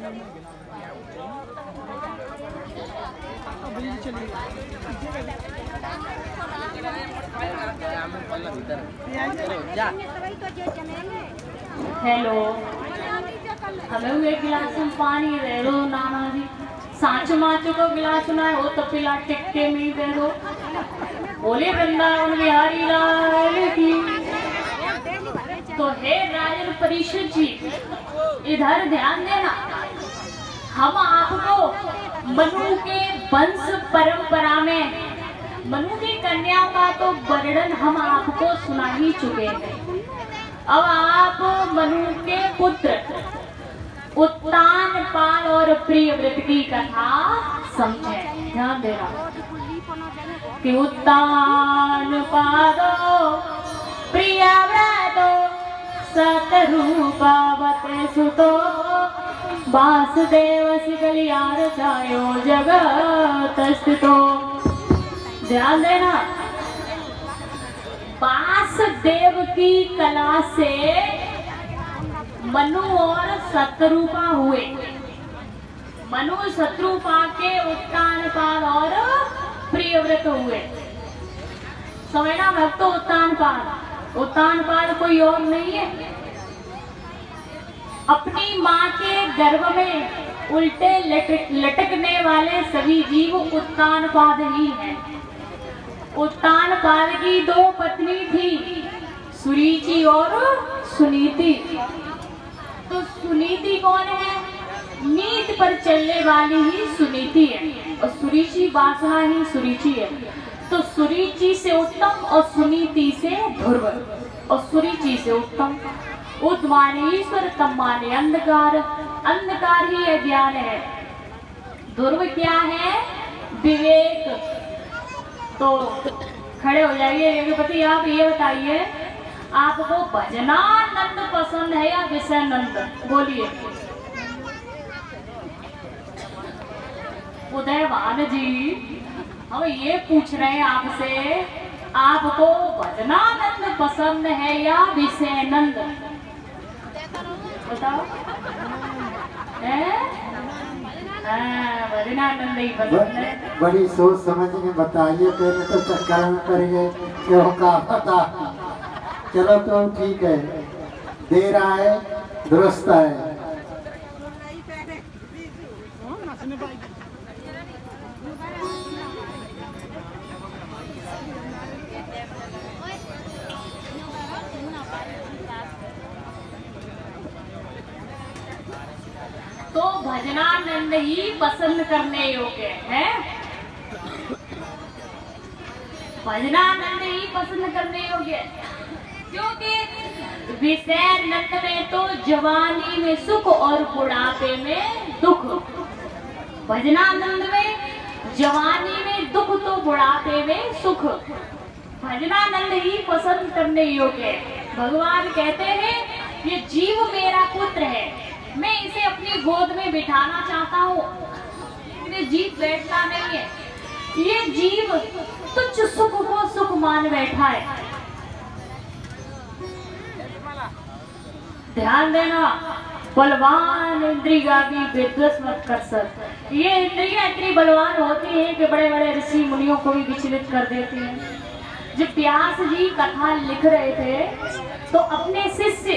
Hello, हमें एक गिलास में पानी दे दो नाना जी। सांच माचो को गिलास ना हो तो पिला टिक्के में दे दो। बोले वृंदावन बिहारी लाल की। तो हे राजन परिषद जी, इधर ध्यान देना। हम आपको मनु के वंश परंपरा में मनु की कन्याओं का तो वर्णन हम आपको सुना ही चुके हैं। अब आप मनु के पुत्र उत्तानपाद और प्रियव्रत की कथा समझें। ध्यान देना कि उत्तानपाद प्रियव्रत सतरूपावते सुतो वासुदेव सिकलियार चायो जगत स्थितो। ध्यान देना, वासुदेव की कला से मनु और शत्रुपा हुए। मनु शत्रुपा के उत्तानपाद और प्रियव्रत हुए। समझना भक्तो, उत्तानपाद उत्तानपाद कोई और नहीं है। अपनी माँ के गर्भ में उल्टे लटकने वाले सभी जीव उत्तानपाद ही हैं। उत्तानपाद की दो पत्नी थी, सुरीचि और सुनीति। तो सुनीति कौन है? नीत पर चलने वाली ही सुनीति है और सुरीचि वासना ही सुरीचि है। तो सुरीचि से उत्तम और सुनीति से ध्रुव। और सुरीचि से उत्तम उत माने ईश्वर, तम माने अंधकार। अंधकार ही अज्ञान है। ध्रुव क्या है? विवेक। तो खड़े हो जाइए योगपति, आप ये बताइए, आपको भजनानंद पसंद है या विषयानंद? बोलिए। उदयवान जी, हम ये पूछ रहे हैं आपसे, आपको भजनानंद पसंद है या विषयानंद? बताओ। भजनानंद ही पसंद है। बड़ी सोच समझ के बताइए, पहले तो चक्कर में पड़ गए क्यों का पता। चलो तो ठीक है, दे रहा है, दुरुस्त है। तो भजनानंद ही पसंद करने योग्य है। भजनानंद ही पसंद करने योग्य, क्योंकि विषयानंद में तो जवानी में सुख और बुढ़ापे में दुख। भजनानंद में जवानी में दुख तो बुढ़ापे में सुख। भजनानंद ही पसंद करने योग्य है। भगवान कहते हैं, ये जीव मेरा पुत्र है, मैं इसे अपनी गोद में बिठाना चाहता हूँ। ये जीव बैठता नहीं है, ये जीव तुच्छ सुख को सुख मान बैठा है। ध्यान देना, बलवान इंद्रिया की विध्वंस मत कर सकते। ये इंद्रियां इतनी बलवान होती हैं कि बड़े बड़े ऋषि मुनियों को भी विचलित कर देती हैं। जब व्यास जी कथा लिख रहे थे तो अपने शिष्य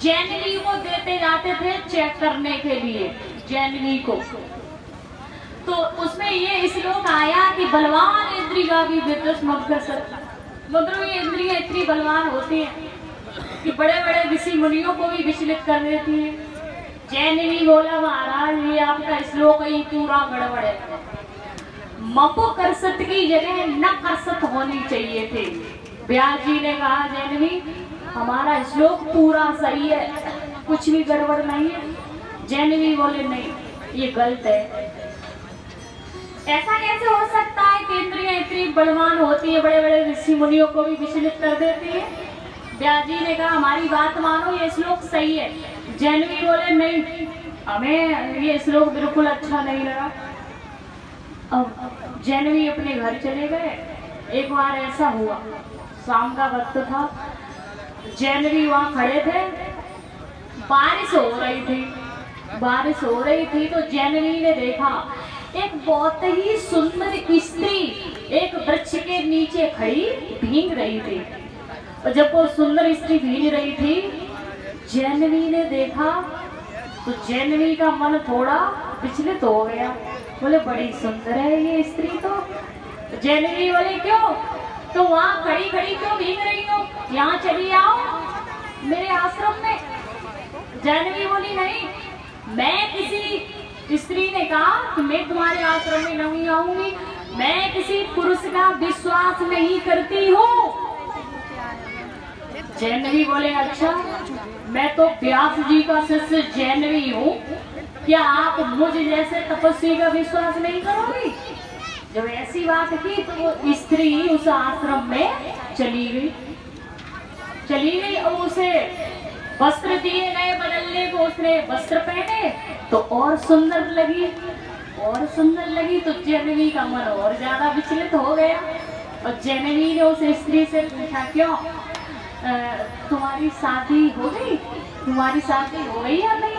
जैनवी को देते जाते थे चेक करने के लिए, जैनवी को। तो उसमें ये श्लोक आया कि बलवान इंद्रिया की विध्वंस मत कर सकता। मतलब ये इंद्रियां इतनी बलवान होती हैं कि बड़े बड़े ऋषि मुनियों को भी विचलित कर देती है। जैनवी बोला, महाराज ये आपका श्लोक ही पूरा गड़बड़ है। मप करसत की जगह न करसत होनी चाहिए थे। व्यास जी ने कहा, जैनवी हमारा श्लोक पूरा सही है, कुछ भी गड़बड़ नहीं है। जैनवी बोले, नहीं ये गलत है। ऐसा कैसे हो सकता है कि इंद्रियां इतनी बलवान होती है, बड़े बड़े ऋषि मुनियों को भी विचलित कर देती है। व्यास जी ने कहा, हमारी बात मानो, ये श्लोक सही है। जैनवी बोले, नहीं हमें ये श्लोक बिल्कुल अच्छा नहीं लगा। अब जैनवी अपने घर चले गए। एक बार ऐसा हुआ, शाम का वक्त था, जैनवी वहां खड़े थे, बारिश हो रही थी। बारिश हो रही थी तो जैनवी ने देखा एक बहुत ही सुंदर स्त्री एक वृक्ष के नीचे खड़ी भीग रही थी। और जब वो सुंदर स्त्री भीग रही थी, जैनवी ने देखा तो जैनवी का मन थोड़ा विचलित हो गया। बोले बड़ी सुंदर है ये स्त्री तो। जैनवी बोले क्यों, तो वहाँ खड़ी खड़ी क्यों भीग रही हो, यहाँ चली आओ मेरे आश्रम में। जैनवी बोली नहीं, मैं किसी स्त्री ने कहा कि मैं तुम्हारे आश्रम में नहीं आऊंगी, मैं किसी पुरुष का विश्वास नहीं करती हूँ। जैनवी बोले अच्छा, मैं तो व्यास जी का शिष्य जैनवी हूँ, क्या आप मुझ जैसे तपस्वी का विश्वास नहीं करोगी। जब ऐसी बात की तो वो स्त्री उस आश्रम में चली गई और उसे वस्त्र दिए गए बदलने को, उसने वस्त्र पहने तो और सुंदर लगी तो जैनवी का मन और ज्यादा विचलित हो गया। और जैनवी ने उस स्त्री से पूछा क्यों तुम्हारी शादी हो गई या नहीं।